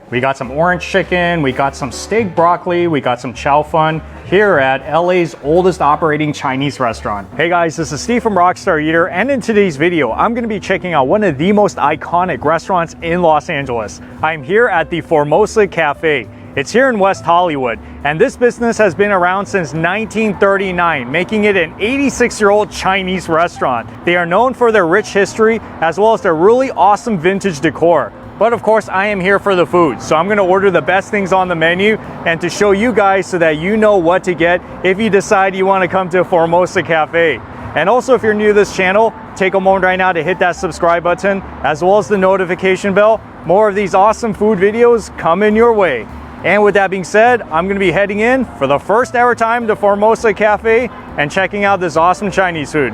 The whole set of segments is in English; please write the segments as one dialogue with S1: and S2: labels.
S1: We got some orange chicken, we got some steak broccoli, we got some chow fun here at LA's oldest operating Chinese restaurant. Hey guys, this is Steve from Rockstar Eater, and in today's video, I'm gonna be checking out one of the most iconic restaurants in Los Angeles. I'm here at the Formosa Cafe. It's here in West Hollywood, and this business has been around since 1939, making it an 86-year-old Chinese restaurant. They are known for their rich history, as well as their really awesome vintage decor. But of course, I am here for the food, so I'm gonna order the best things on the menu and to show you guys so that you know what to get if you decide you wanna come to Formosa Cafe. And also, if you're new to this channel, take a moment right now to hit that subscribe button, as well as the notification bell. More of these awesome food videos coming your way. And with that being said, I'm gonna be heading in for the first ever time to Formosa Cafe and checking out this awesome Chinese food.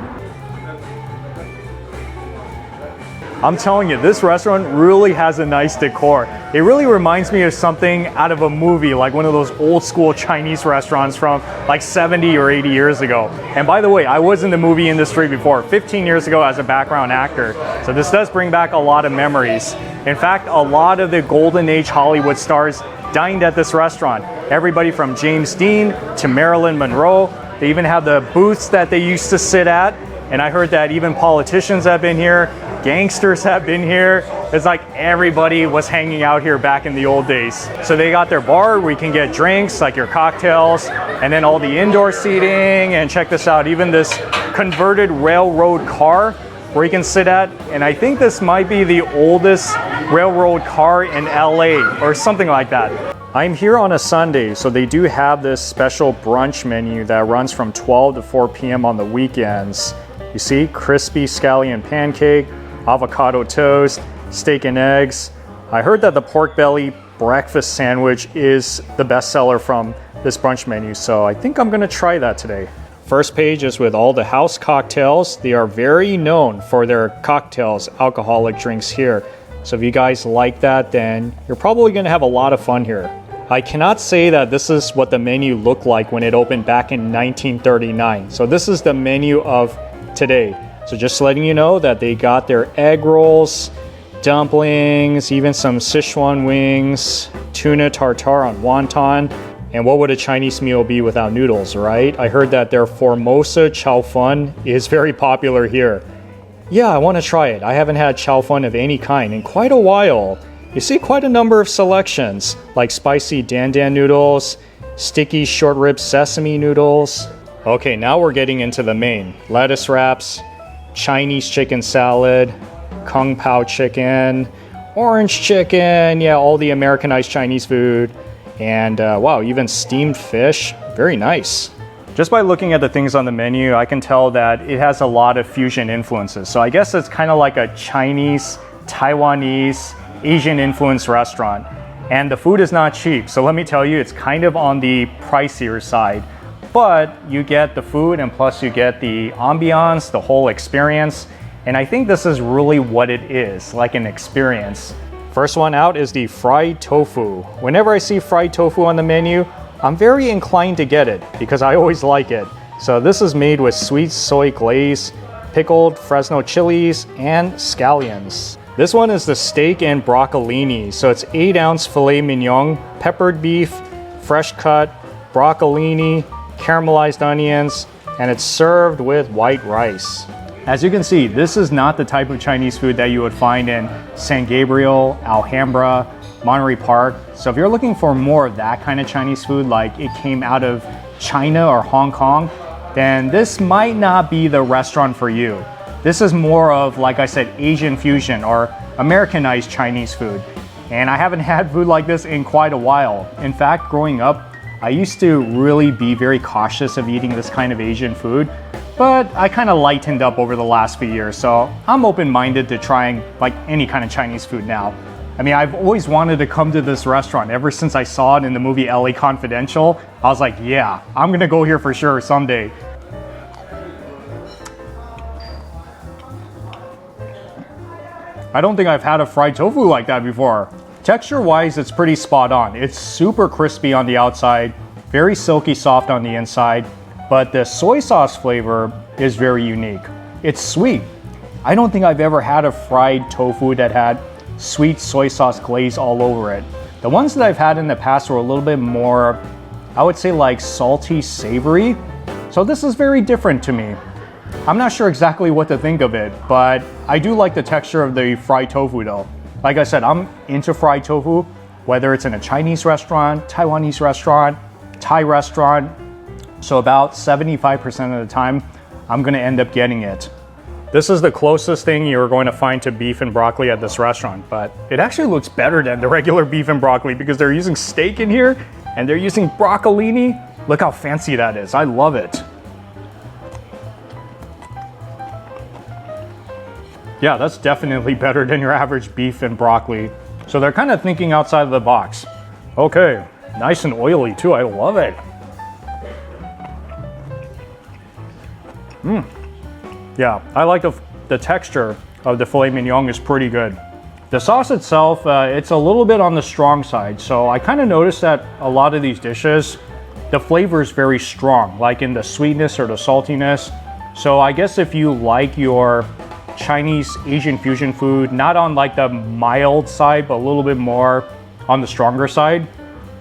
S1: I'm telling you, this restaurant really has a nice decor. It really reminds me of something out of a movie, like one of those old school Chinese restaurants from like 70 or 80 years ago. And by the way, I was in the movie industry before, 15 years ago as a background actor. So this does bring back a lot of memories. In fact, a lot of the golden age Hollywood stars dined at this restaurant. Everybody from James Dean to Marilyn Monroe. They even have the booths that they used to sit at. And I heard that even politicians have been here, gangsters have been here. It's like everybody was hanging out here back in the old days. So they got their bar where you can get drinks, like your cocktails, and then all the indoor seating. And check this out, even this converted railroad car where you can sit at. And I think this might be the oldest railroad car in LA or something like that. I'm here on a Sunday, so they do have this special brunch menu that runs from 12 to 4 p.m. on the weekends. You see, crispy scallion pancake, avocado toast, steak and eggs. I heard that the pork belly breakfast sandwich is the best seller from this brunch menu, so I think I'm gonna try that today. First page is with all the house cocktails. They are very known for their cocktails, alcoholic drinks here. So if you guys like that, then you're probably gonna have a lot of fun here. I cannot say that this is what the menu looked like when it opened back in 1939. So this is the menu of today. So just letting you know that they got their egg rolls, dumplings, even some Sichuan wings, tuna tartare on wonton. And what would a Chinese meal be without noodles, right? I heard that their Formosa chow fun is very popular here. Yeah, I want to try it. I haven't had chow fun of any kind in quite a while. You see quite a number of selections, like spicy dan dan noodles, sticky short rib sesame noodles. Okay, now we're getting into the main. Lettuce wraps, Chinese chicken salad, kung pao chicken, orange chicken, yeah, all the Americanized Chinese food. And wow, even steamed fish, very nice. Just by looking at the things on the menu, I can tell that it has a lot of fusion influences. So I guess it's kind of like a Chinese, Taiwanese, Asian influenced restaurant. And the food is not cheap. So let me tell you, it's kind of on the pricier side. But you get the food and plus you get the ambiance, the whole experience. And I think this is really what it is, like an experience. First one out is the fried tofu. Whenever I see fried tofu on the menu, I'm very inclined to get it because I always like it. So this is made with sweet soy glaze, pickled Fresno chilies, and scallions. This one is the steak and broccolini. So it's 8-ounce filet mignon, peppered beef, fresh cut, broccolini, caramelized onions, and it's served with white rice. As you can see, this is not the type of Chinese food that you would find in San Gabriel, Alhambra, Monterey Park. So if you're looking for more of that kind of Chinese food, like it came out of China or Hong Kong, then this might not be the restaurant for you. This is more of, like I said, Asian fusion or Americanized Chinese food. And I haven't had food like this in quite a while. In fact, growing up, I used to really be very cautious of eating this kind of Asian food, but I kind of lightened up over the last few years, so I'm open-minded to trying like any kind of Chinese food now. I mean, I've always wanted to come to this restaurant ever since I saw it in the movie LA Confidential. I was like, yeah, I'm gonna go here for sure someday. I don't think I've had a fried tofu like that before. Texture-wise, it's pretty spot on. It's super crispy on the outside, very silky soft on the inside, but the soy sauce flavor is very unique. It's sweet. I don't think I've ever had a fried tofu that had sweet soy sauce glaze all over it. The ones that I've had in the past were a little bit more, I would say like salty, savory. So this is very different to me. I'm not sure exactly what to think of it, but I do like the texture of the fried tofu though. Like I said, I'm into fried tofu, whether it's in a Chinese restaurant, Taiwanese restaurant, Thai restaurant. So about 75% of the time, I'm gonna end up getting it. This is the closest thing you're going to find to beef and broccoli at this restaurant, but it actually looks better than the regular beef and broccoli because they're using steak in here and they're using broccolini. Look how fancy that is. I love it. Yeah, that's definitely better than your average beef and broccoli. So they're kind of thinking outside of the box. Okay, nice and oily too. I love it. Yeah, I like the texture of the filet mignon is pretty good. The sauce itself, it's a little bit on the strong side. So I kind of noticed that a lot of these dishes, the flavor is very strong, like in the sweetness or the saltiness. So I guess if you like your Chinese Asian fusion food, not on like the mild side, but a little bit more on the stronger side,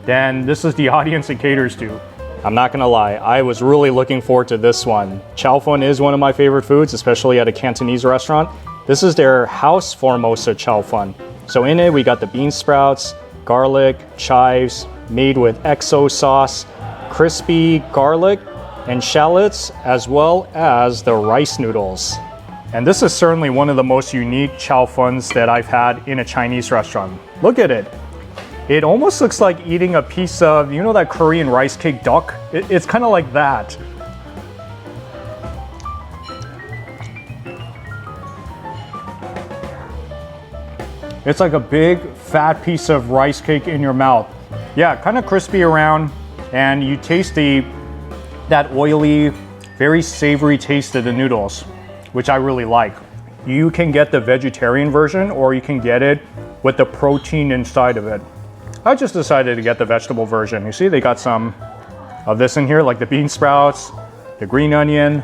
S1: then this is the audience it caters to. I'm not gonna lie, I was really looking forward to this one. Chow fun is one of my favorite foods, especially at a Cantonese restaurant. This is their house Formosa chow fun. So in it, we got the bean sprouts, garlic, chives, made with XO sauce, crispy garlic, and shallots, as well as the rice noodles. And this is certainly one of the most unique chow funs that I've had in a Chinese restaurant. Look at it. It almost looks like eating a piece of, you know that Korean rice cake duck? It's kind of like that. It's like a big fat piece of rice cake in your mouth. Yeah, kind of crispy around, and you taste that oily, very savory taste of the noodles, which I really like. You can get the vegetarian version or you can get it with the protein inside of it. I just decided to get the vegetable version. You see, they got some of this in here, like the bean sprouts, the green onion.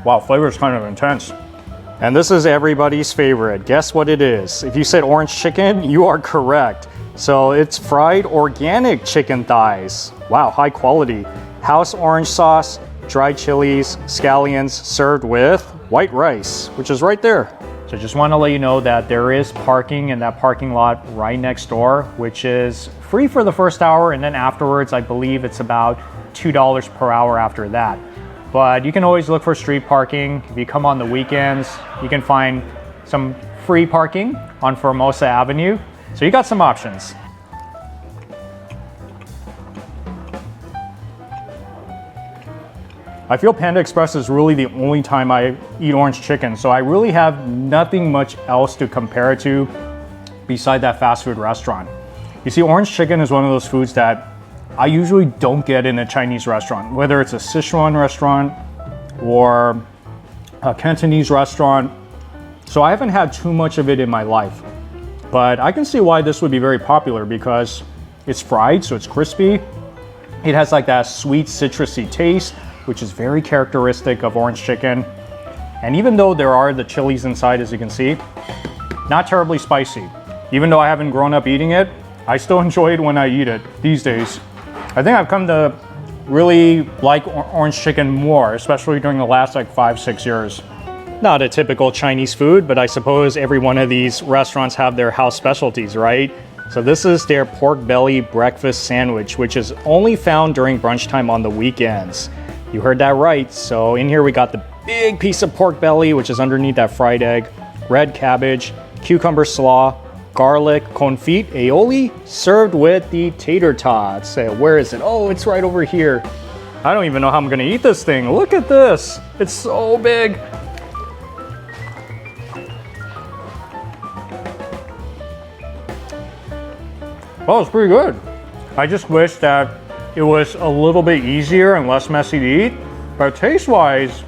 S1: Wow, flavor is kind of intense. And this is everybody's favorite. Guess what it is? If you said orange chicken, you are correct. So it's fried organic chicken thighs. Wow, high quality. House orange sauce, dried chilies, scallions, served with white rice, which is right there. So just want to let you know that there is parking in that parking lot right next door, which is free for the first hour, and then afterwards, I believe it's about $2 per hour after that. But you can always look for street parking. If you come on the weekends, you can find some free parking on Formosa Avenue. So you got some options. I feel Panda Express is really the only time I eat orange chicken, so I really have nothing much else to compare it to beside that fast food restaurant. You see, orange chicken is one of those foods that I usually don't get in a Chinese restaurant, whether it's a Sichuan restaurant or a Cantonese restaurant. So I haven't had too much of it in my life, but I can see why this would be very popular because it's fried, so it's crispy. It has like that sweet citrusy taste, which is very characteristic of orange chicken. And even though there are the chilies inside, as you can see, not terribly spicy. Even though I haven't grown up eating it, I still enjoy it when I eat it these days. I think I've come to really like orange chicken more, especially during the last like 5-6 years. Not a typical Chinese food, but I suppose every one of these restaurants have their house specialties, right? So this is their pork belly breakfast sandwich, which is only found during brunch time on the weekends. You heard that right. So in here we got the big piece of pork belly, which is underneath that fried egg, red cabbage, cucumber slaw, garlic, confit, aioli, served with the tater tots. Where is it? Oh, it's right over here. I don't even know how I'm gonna eat this thing. Look at this. It's so big. Well, it's pretty good. I just wish that it was a little bit easier and less messy to eat, but taste-wise,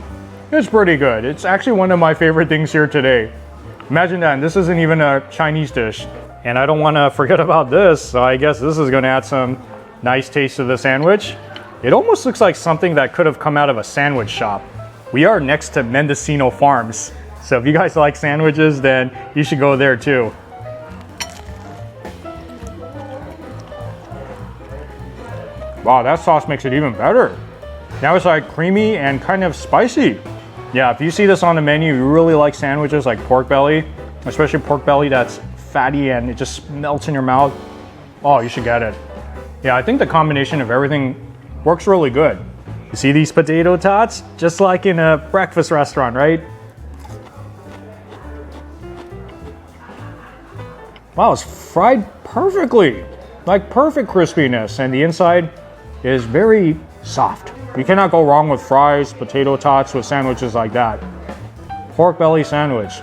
S1: it's pretty good. It's actually one of my favorite things here today. Imagine that, and this isn't even a Chinese dish. And I don't want to forget about this, so I guess this is going to add some nice taste to the sandwich. It almost looks like something that could have come out of a sandwich shop. We are next to Mendocino Farms. So if you guys like sandwiches, then you should go there too. Wow, that sauce makes it even better. Now it's like creamy and kind of spicy. Yeah, if you see this on the menu, you really like sandwiches like pork belly, especially pork belly that's fatty and it just melts in your mouth. Oh, you should get it. Yeah, I think the combination of everything works really good. You see these potato tots? Just like in a breakfast restaurant, right? Wow, it's fried perfectly. Like perfect crispiness, and the inside is very soft. You cannot go wrong with fries, potato tots with sandwiches like that. Pork belly sandwich.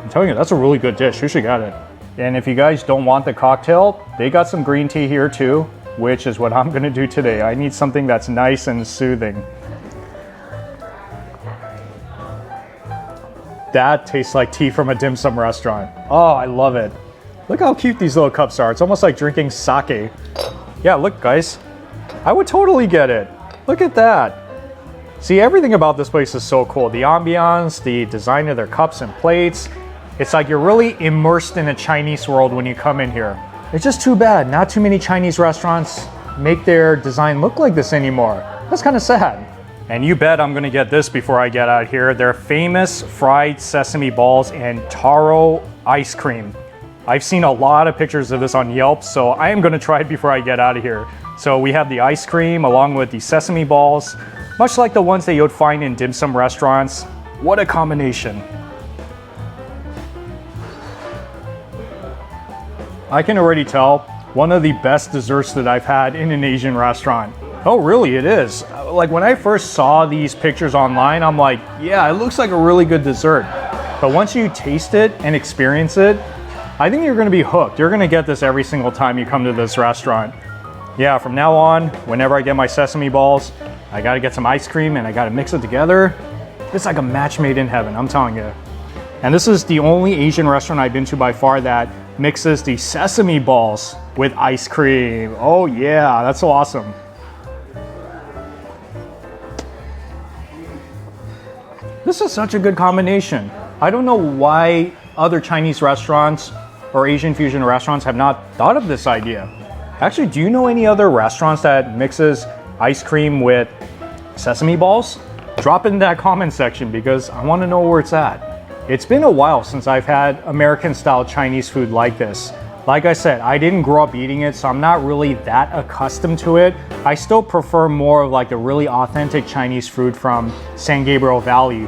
S1: I'm telling you, that's a really good dish. You should get it. And if you guys don't want the cocktail, they got some green tea here too, which is what I'm gonna do today. I need something that's nice and soothing. That tastes like tea from a dim sum restaurant. Oh, I love it. Look how cute these little cups are. It's almost like drinking sake. Yeah, look guys, I would totally get it. Look at that. See, everything about this place is so cool. The ambiance, the design of their cups and plates. It's like you're really immersed in a Chinese world when you come in here. It's just too bad not too many Chinese restaurants make their design look like this anymore. That's kind of sad. And you bet I'm gonna get this before I get out of here. Their famous fried sesame balls and taro ice cream. I've seen a lot of pictures of this on Yelp, so I am gonna try it before I get out of here. So we have the ice cream along with the sesame balls, much like the ones that you would find in dim sum restaurants. What a combination. I can already tell one of the best desserts that I've had in an Asian restaurant. Oh, really? It is. Like when I first saw these pictures online, I'm like, yeah, it looks like a really good dessert. But once you taste it and experience it, I think you're gonna be hooked. You're gonna get this every single time you come to this restaurant. Yeah, from now on, whenever I get my sesame balls, I gotta get some ice cream and I gotta mix it together. It's like a match made in heaven, I'm telling you. And this is the only Asian restaurant I've been to by far that mixes the sesame balls with ice cream. Oh yeah, that's so awesome. This is such a good combination. I don't know why other Chinese restaurants or Asian fusion restaurants have not thought of this idea. Actually, do you know any other restaurants that mixes ice cream with sesame balls? Drop it in that comment section because I want to know where it's at. It's been a while since I've had American-style Chinese food like this. Like I said, I didn't grow up eating it, so I'm not really that accustomed to it. I still prefer more of like the really authentic Chinese food from San Gabriel Valley.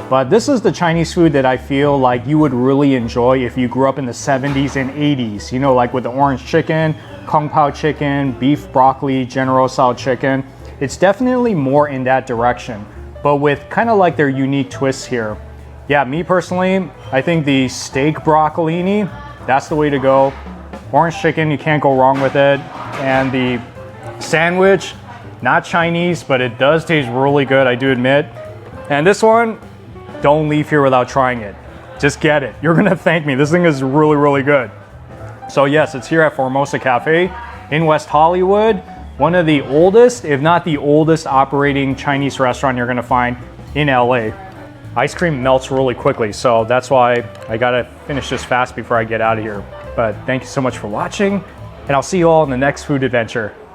S1: But this is the Chinese food that I feel like you would really enjoy if you grew up in the 70s and 80s. You know, like with the orange chicken, Kung Pao chicken, beef broccoli, General Tso chicken. It's definitely more in that direction, but with kind of like their unique twists here. Yeah, me personally, I think the steak broccolini, that's the way to go. Orange chicken, you can't go wrong with it. And the sandwich, not Chinese, but it does taste really good, I do admit. And this one, don't leave here without trying it. Just get it. You're gonna thank me. This thing is really, really good. So yes, it's here at Formosa Cafe in West Hollywood. One of the oldest, if not the oldest operating Chinese restaurant you're gonna find in LA. Ice cream melts really quickly, so that's why I gotta finish this fast before I get out of here. But thank you so much for watching, and I'll see you all in the next food adventure.